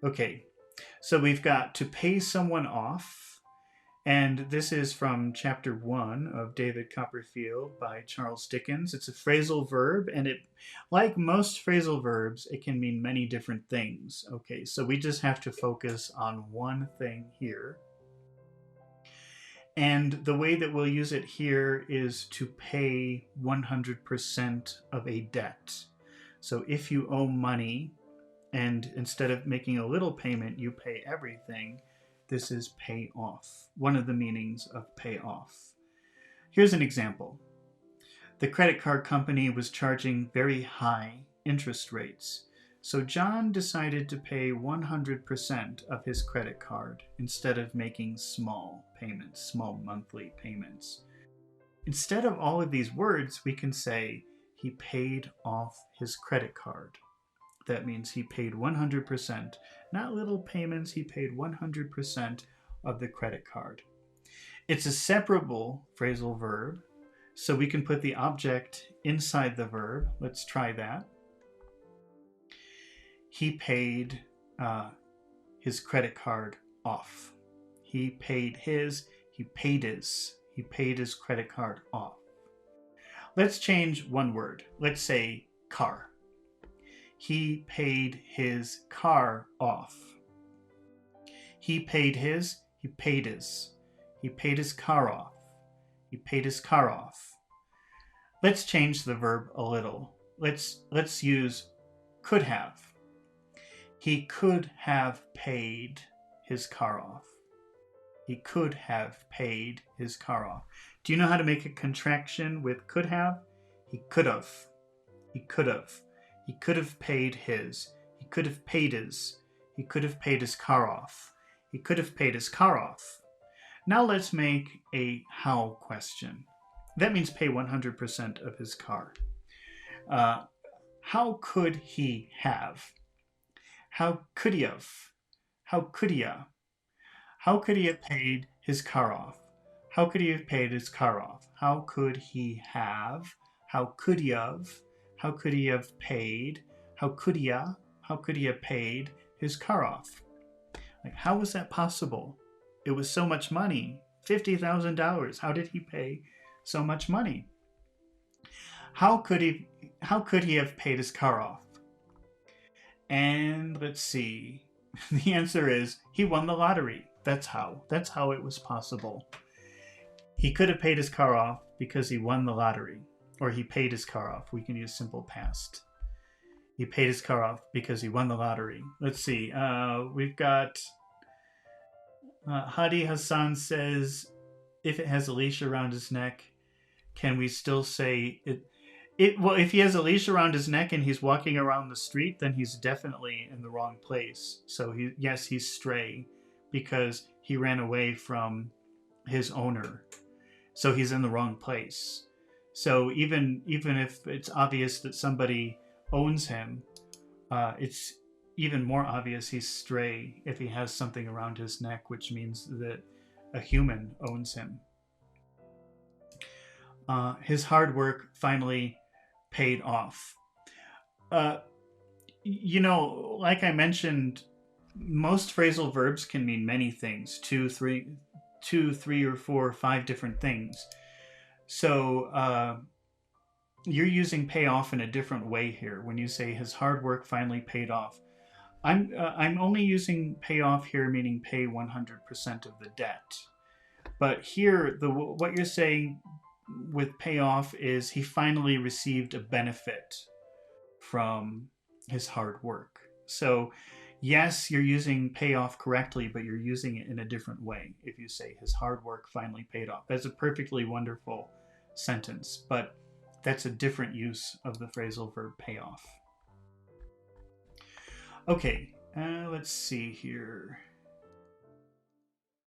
Okay, so we've got to pay someone off, and this is from chapter 1 of David Copperfield by Charles Dickens. It's a phrasal verb, and it, like most phrasal verbs, it can mean many different things. Okay, so we just have to focus on one thing here. And the way that we'll use it here is to pay 100% of a debt. So if you owe money, and instead of making a little payment, you pay everything, this is pay off. One of the meanings of pay off. Here's an example. The credit card company was charging very high interest rates, so John decided to pay 100% of his credit card instead of making small payments, small monthly payments. Instead of all of these words, we can say he paid off his credit card. That means he paid 100%, not little payments, he paid 100% of the credit card. It's a separable phrasal verb, so we can put the object inside the verb. Let's try that. He paid his credit card off. He paid his credit card off. Let's change one word. Let's say car. He paid his car off. He paid his car off. He paid his car off. Let's change the verb a little. Let's use could have. He could have paid his car off. He could have paid his car off. Do you know how to make a contraction with could have? He could have. He could have. He could have paid his. He could have paid his. He could have paid his car off. He could have paid his car off. Now let's make a how question. That means pay 100% of his car. How could he have? How could he have? How could he have? How could he have paid his car off? How could he have paid his car off? How could he have? How could he have? How could he have paid? How could he have paid his car off? Like, how was that possible? It was so much money, $50,000. How did he pay so much money? How could he have paid his car off? And let's see. The answer is he won the lottery. That's how it was possible. He could have paid his car off because he won the lottery. Or he paid his car off. We can use simple past. He paid his car off because he won the lottery. Let's see. We've got Hadi Hassan says, if it has a leash around his neck, can we still say it? Well, if he has a leash around his neck and he's walking around the street, then he's definitely in the wrong place. So he's stray because he ran away from his owner. So he's in the wrong place. So even if it's obvious that somebody owns him, it's even more obvious he's stray if he has something around his neck, which means that a human owns him. His hard work finally paid off. Like I mentioned, most phrasal verbs can mean many things, two, three, or four, 5 different things. So you're using pay off in a different way here when you say his hard work finally paid off. I'm only using pay off here, meaning pay 100% of the debt. But here, what you're saying with pay off is he finally received a benefit from his hard work. So yes, you're using pay off correctly, but you're using it in a different way. If you say his hard work finally paid off, that's a perfectly wonderful sentence, but that's a different use of the phrasal verb pay off. Okay, let's see here.